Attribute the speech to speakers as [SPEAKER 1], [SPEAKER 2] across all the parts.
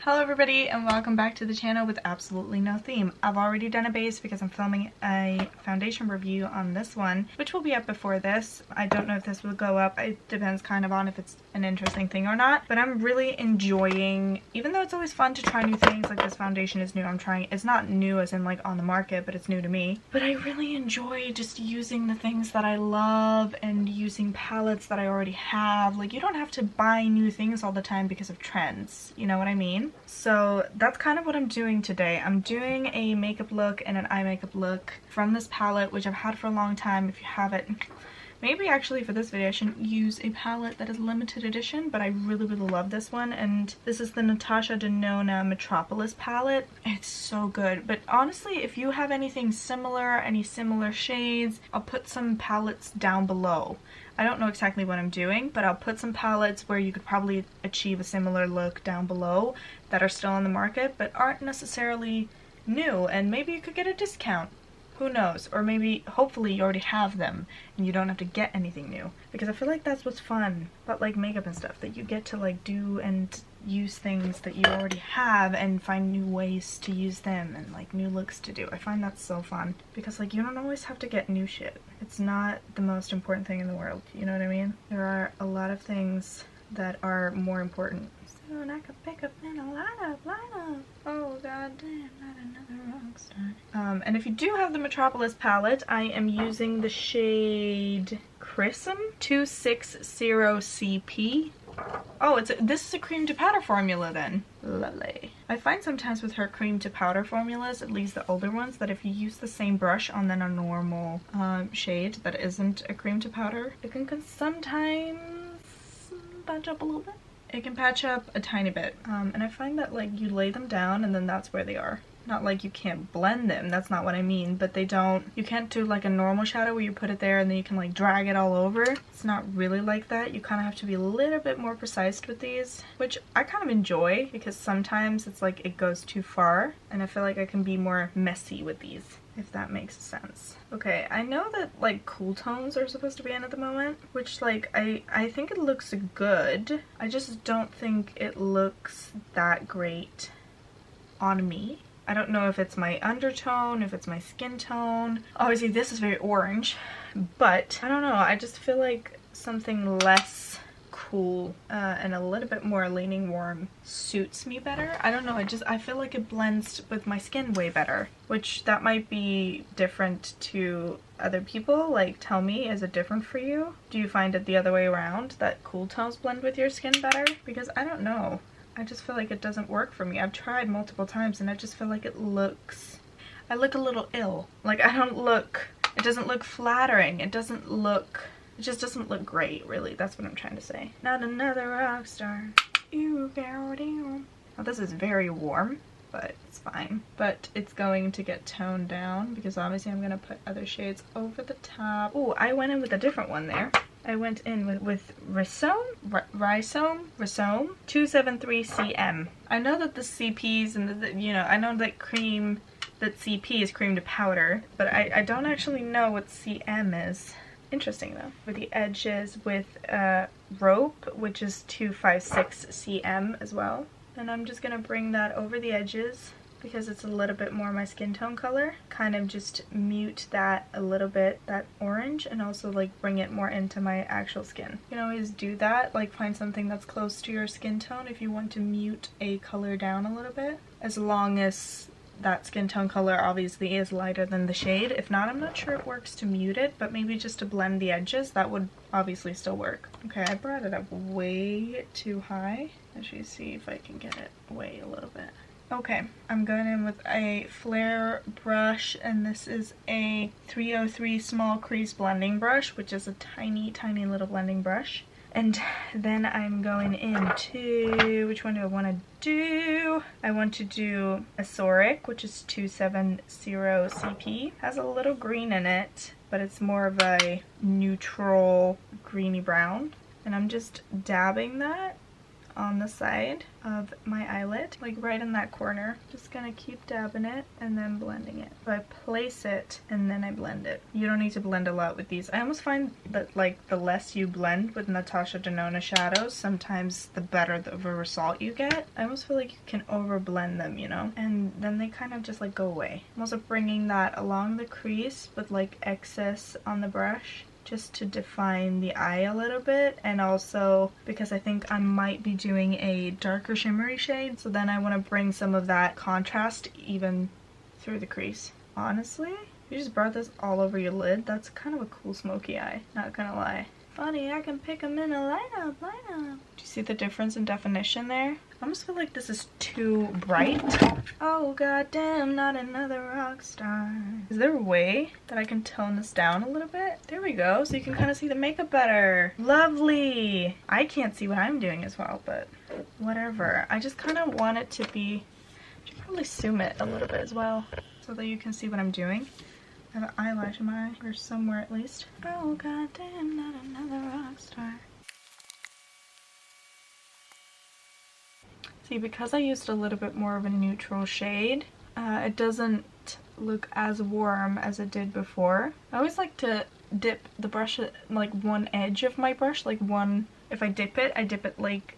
[SPEAKER 1] Hello everybody and welcome back to the channel with absolutely no theme. I've already done a base because I'm filming a foundation review on this one, which will be up before this. I don't know if this will go up. It depends kind of on if it's an interesting thing or not, but I'm really enjoying, even though it's always fun to try new things, like this foundation is new. It's not new as in like on the market, but it's new to me. But I really enjoy just using the things that I love and using palettes that I already have. Like, you don't have to buy new things all the time because of trends, you know what I mean? So that's kind of what I'm doing today. I'm doing a makeup look and an eye makeup look from this palette, which I've had for a long time. If you have it, maybe actually for this video I shouldn't use a palette that is limited edition, but I really love this one. And this is the Natasha Denona Metropolis palette. It's so good. But honestly, if you have anything similar, any similar shades, I'll put some palettes down below. I don't know exactly what I'm doing, but I'll put some palettes where you could probably achieve a similar look down below that are still on the market but aren't necessarily new, and maybe you could get a discount. Who knows? Or maybe, hopefully you already have them and you don't have to get anything new. Because I feel like that's what's fun about like makeup and stuff, that you get to like do and use things that you already have and find new ways to use them and like new looks to do. I find that so fun because like you don't always have to get new shit. It's not the most important thing in the world, you know what I mean? There are a lot of things that are more important. Soon I could pick up in a lineup. Oh god damn, not another rock star. And if you do have the Metropolis palette, I am using the shade Chrism 260CP. Oh, this is a cream to powder formula then. Lovely. I find sometimes with her cream to powder formulas, at least the older ones, that if you use the same brush on then a normal shade that isn't a cream to powder, it can sometimes patch up a little bit. It can patch up a tiny bit. And I find that like you lay them down and then that's where they are. Not like you can't blend them, that's not what I mean, but you can't do like a normal shadow where you put it there and then you can like drag it all over. It's not really like that. You kind of have to be a little bit more precise with these, which I kind of enjoy because sometimes it's like it goes too far and I feel like I can be more messy with these, if that makes sense. Okay, I know that like cool tones are supposed to be in at the moment, which like I think it looks good. I just don't think it looks that great on me. I don't know if it's my undertone, if it's my skin tone. Obviously this is very orange, but I don't know, I just feel like something less cool and a little bit more leaning warm suits me better. I don't know, I feel like it blends with my skin way better, which that might be different to other people. Like, tell me, is it different for you? Do you find it the other way around, that cool tones blend with your skin better? Because I don't know. I just feel like it doesn't work for me. I've tried multiple times and I just feel like I look a little ill. Like it doesn't look flattering. It just doesn't look great, really. That's what I'm trying to say. Not another rock star. Now this is very warm, but it's fine. But it's going to get toned down because obviously I'm gonna put other shades over the top. Oh, I went in with a different one there. I went in with Rhizome 273CM. I know that the CPs and I know that CP is cream to powder, but I don't actually know what CM is. Interesting though. For the edges with Rope, which is 256CM as well. And I'm just gonna bring that over the edges because it's a little bit more my skin tone color. Kind of just mute that a little bit, that orange, and also like bring it more into my actual skin. You can always do that, like find something that's close to your skin tone if you want to mute a color down a little bit, as long as that skin tone color obviously is lighter than the shade. If not, I'm not sure it works to mute it, but maybe just to blend the edges, that would obviously still work. Okay, I brought it up way too high. Let's see if I can get it away a little bit. Okay, I'm going in with a flare brush, and this is a 303 small crease blending brush, which is a tiny little blending brush. And then I'm going into, which one do I want to do? I want to do Azoric, which is 270CP. Has a little green in it, but it's more of a neutral greeny brown. And I'm just dabbing that on the side of my eyelid, like right in that corner. Just gonna keep dabbing it and then blending it. So I place it and then I blend it. You don't need to blend a lot with these. I almost find that like the less you blend with Natasha Denona shadows, sometimes the better of a result you get. I almost feel like you can over blend them, you know, and then they kind of just like go away. I'm also bringing that along the crease with like excess on the brush, just to define the eye a little bit, and also because I think I might be doing a darker shimmery shade, so then I want to bring some of that contrast even through the crease. Honestly, you just brought this all over your lid. That's kind of a cool smoky eye, not gonna lie. Funny, I can pick them in a lineup. Do you see the difference in definition there? I almost feel like this is too bright. Oh goddamn, not another rock star. Is there a way that I can tone this down a little bit? There we go, so you can kind of see the makeup better. Lovely. I can't see what I'm doing as well, but whatever. I just kind of want it to be, I should probably zoom it a little bit as well so that you can see what I'm doing. I have an eyelash in my eye, or somewhere at least. Oh goddamn, not another rock star. See, because I used a little bit more of a neutral shade, it doesn't look as warm as it did before. I always like to dip the brush at like one edge of my brush, like one, if I dip it like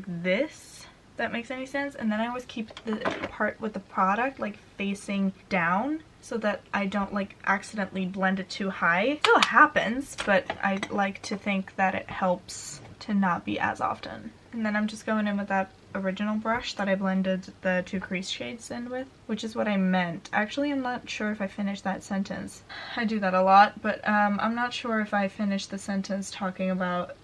[SPEAKER 1] this. That makes any sense? And then I always keep the part with the product like facing down, so that I don't like accidentally blend it too high. It still happens, but I like to think that it helps to not be as often. And then I'm just going in with that original brush that I blended the two crease shades in with, which is what I meant. Actually, I'm not sure if I finished that sentence. I do that a lot, but I'm not sure if I finished the sentence talking about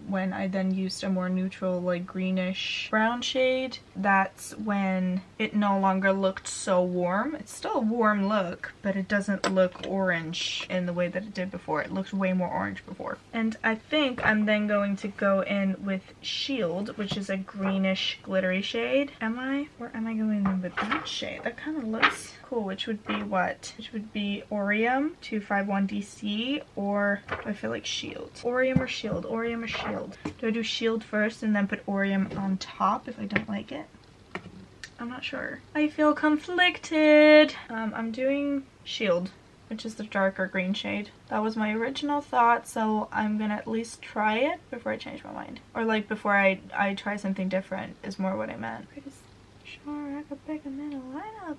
[SPEAKER 1] when I then used a more neutral like greenish brown shade. That's when it no longer looked so warm. It's still a warm look, but it doesn't look orange in the way that it did before. It looked way more orange before. And I think I'm then going to go in with Shield, which is a greenish glittery shade. Am I? Or am I going in with that shade? That kind of looks cool, which would be what? Which would be Orium 251 DC, or I feel like Shield. Orium or Shield? Orium or Shield? Do I do Shield first and then put Orium on top if I don't like it? I'm not sure. I feel conflicted. I'm doing Shield, which is the darker green shade. That was my original thought, so I'm gonna at least try it before I change my mind. Or like before I try something different is more what I meant. Sure, I could pick them in a lineup.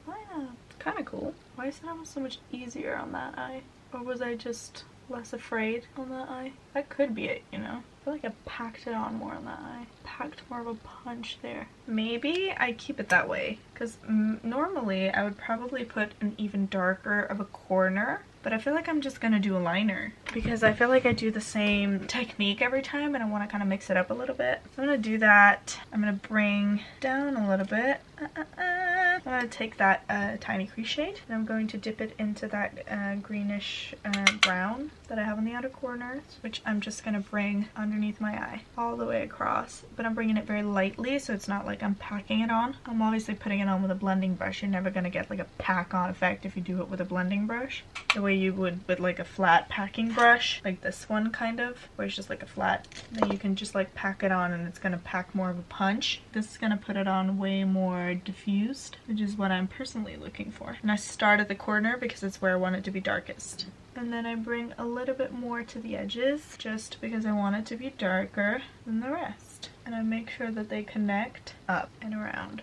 [SPEAKER 1] It's kind of cool. Why is it almost so much easier on that eye? Or was I just less afraid on that eye? That could be it, you know? I feel like I packed it on more on that eye. Packed more of a punch there. Maybe I keep it that way, because normally I would probably put an even darker of a corner, but I feel like I'm just gonna do a liner because I feel like I do the same technique every time and I want to kind of mix it up a little bit. So I'm gonna do that. I'm gonna bring down a little bit. I'm gonna take that tiny crease shade and I'm going to dip it into that greenish brown that I have on the outer corners, which I'm just gonna bring underneath my eye all the way across, but I'm bringing it very lightly so it's not like I'm packing it on. I'm obviously putting it on with a blending brush. You're never gonna get like a pack on effect if you do it with a blending brush, the way you would with like a flat packing brush, like this one kind of, where it's just like a flat, then you can just like pack it on and it's gonna pack more of a punch. This is gonna put it on way more diffused, which is what I'm personally looking for. And I start at the corner because it's where I want it to be darkest. And then I bring a little bit more to the edges just because I want it to be darker than the rest. And I make sure that they connect up and around.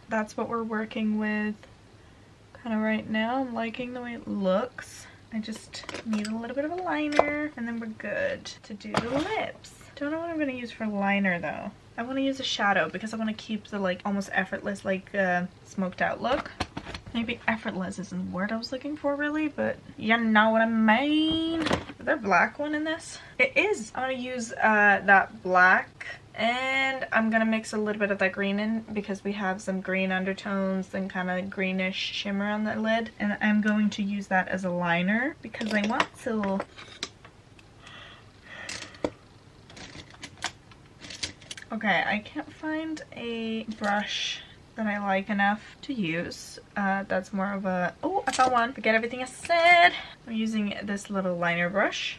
[SPEAKER 1] That's what we're working with kind of right now. I'm liking the way it looks. I just need a little bit of a liner and then we're good to do the lips. Don't know what I'm going to use for liner though. I want to use a shadow because I want to keep the like almost effortless like smoked out look. Maybe effortless isn't the word I was looking for really, but you know what I mean. Is there a black one in this? It is. I'm going to use that black and I'm going to mix a little bit of that green in because we have some green undertones and kind of greenish shimmer on the lid. And I'm going to use that as a liner because I want to... Okay, I can't find a brush that I like enough to use. That's more of a... Oh, I found one. Forget everything I said. I'm using this little liner brush.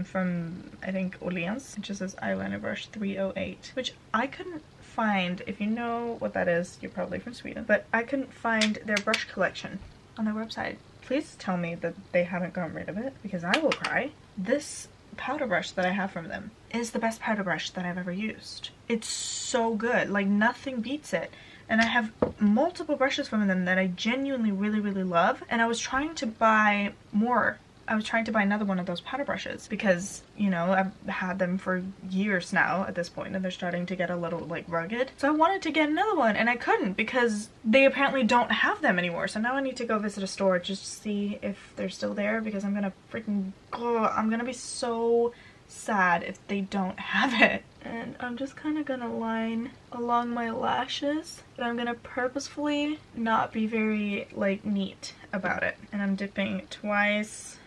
[SPEAKER 1] from, I think, Orleans. It just says eyeliner brush 308, which I couldn't find. If you know what that is, you're probably from Sweden, but I couldn't find their brush collection on their website. Please tell me that they haven't gotten rid of it, because I will cry. This powder brush that I have from them is the best powder brush that I've ever used. It's so good, like nothing beats it. And I have multiple brushes from them that I genuinely really love, and I was trying to buy more. I was trying to buy another one of those powder brushes because, you know, I've had them for years now at this point, and they're starting to get a little like rugged. So I wanted to get another one and I couldn't because they apparently don't have them anymore. So now I need to go visit a store just to see if they're still there, because I'm gonna freaking, I'm gonna be so sad if they don't have it. And I'm just kind of gonna line along my lashes, but I'm gonna purposefully not be very like neat about it. And I'm dipping twice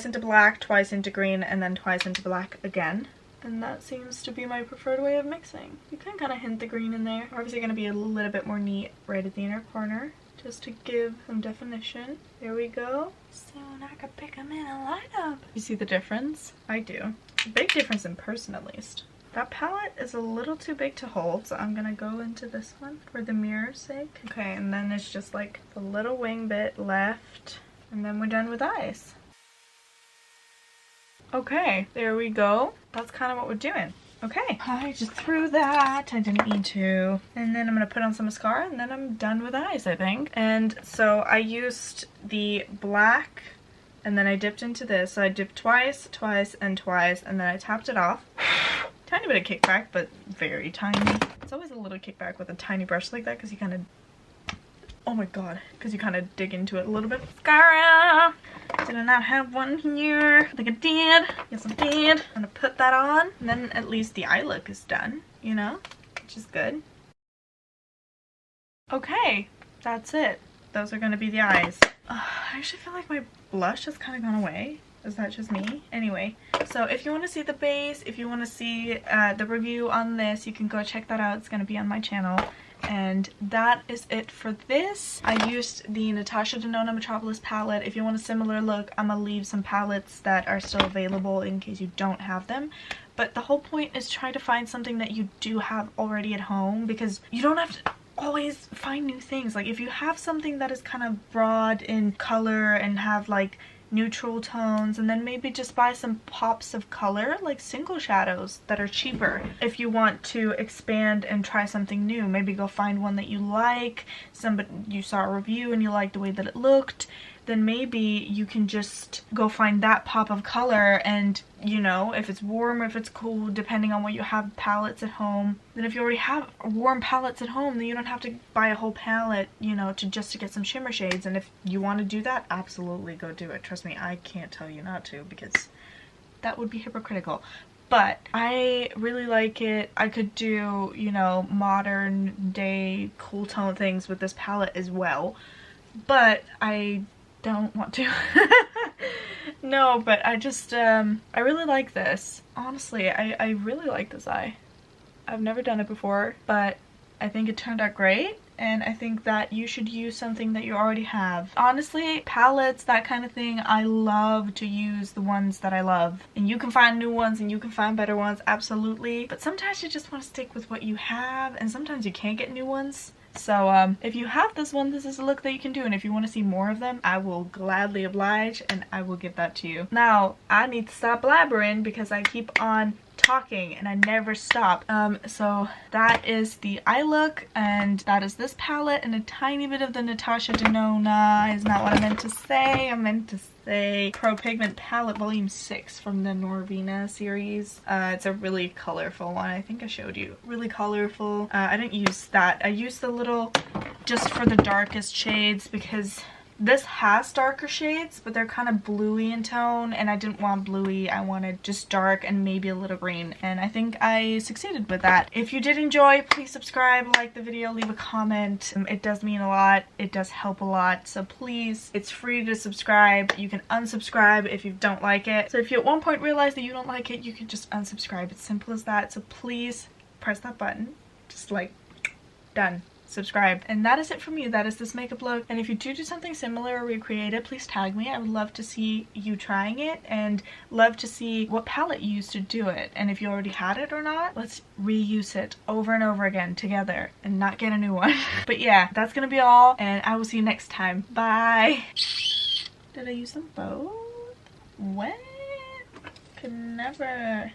[SPEAKER 1] into black, twice into green, and then twice into black again. And that seems to be my preferred way of mixing. You can kind of hint the green in there. We're obviously gonna be a little bit more neat right at the inner corner, just to give some definition. There we go. Soon I can pick them in a lineup. You see the difference? I do. A big difference in person, at least. That palette is a little too big to hold, so I'm gonna go into this one for the mirror's sake. Okay, and then it's just like the little wing bit left, and then we're done with eyes. Okay, there we go. That's kind of what we're doing. Okay, I just threw that. I didn't mean to. And then I'm gonna put on some mascara, and then I'm done with eyes, I think. And so I used the black, and then I dipped into this. So I dipped twice, and then I tapped it off. Tiny bit of kickback, but very tiny. It's always a little kickback with a tiny brush like that, because you kind of, oh my god, because you kind of dig into it a little bit. Mascara! Did I not have one here? I think I did. Yes, I did. I'm gonna put that on, and then at least the eye look is done, you know, which is good. Okay, that's it. Those are gonna be the eyes. I actually feel like my blush has kind of gone away. Is that just me? Anyway, so if you want to see the base, if you want to see the review on this, you can go check that out. It's going to be on my channel. And that is it for this. I used the Natasha Denona Metropolis palette. If you want a similar look, I'm going to leave some palettes that are still available in case you don't have them. But the whole point is try to find something that you do have already at home, because you don't have to always find new things. Like if you have something that is kind of broad in color and have like neutral tones, and then maybe just buy some pops of color like single shadows that are cheaper. If you want to expand and try something new, maybe go find one that you like, somebody you saw a review and you liked the way that it looked, then maybe you can just go find that pop of color. And you know, if it's warm or if it's cool, depending on what you have palettes at home, then if you already have warm palettes at home, then you don't have to buy a whole palette, you know, to get some shimmer shades. And if you want to do that, absolutely go do it. Trust me, I can't tell you not to, because that would be hypocritical. But I really like it. I could do, you know, modern day cool tone things with this palette as well, but I don't want to. No, but I just I really like this. Honestly, I really like this eye. I've never done it before, but I think it turned out great, and I think that you should use something that you already have. Honestly, palettes, that kind of thing, I love to use the ones that I love. And you can find new ones and you can find better ones, absolutely. But sometimes you just want to stick with what you have, and sometimes you can't get new ones. So if you have this one, this is a look that you can do, and if you want to see more of them, I will gladly oblige and I will give that to you. Now, I need to stop blabbering because I keep on talking and I never stop. So that is the eye look, and that is this palette, and a tiny bit of the Natasha Denona is not what I meant to say. I meant to say Pro Pigment Palette Volume 6 from the Norvina series. It's a really colorful one. I think I showed you. Really colorful. I didn't use that. I used the little just for the darkest shades, because this has darker shades, but they're kind of bluey in tone, and I didn't want bluey. I wanted just dark and maybe a little green, and I think I succeeded with that. If you did enjoy, please subscribe, like the video, leave a comment. It does mean a lot. It does help a lot, so please, it's free to subscribe. You can unsubscribe if you don't like it. So if you at one point realize that you don't like it, you can just unsubscribe. It's simple as that. So please press that button. Just like, done. subscribe. And that is it from me. That is this makeup look. And if you do something similar or recreate it, please tag me. I would love to see you trying it and love to see what palette you used to do it. And if you already had it or not, let's reuse it over and over again together and not get a new one. But yeah, that's gonna be all, and I will see you next time. Bye. Did I use them both? What? Could never.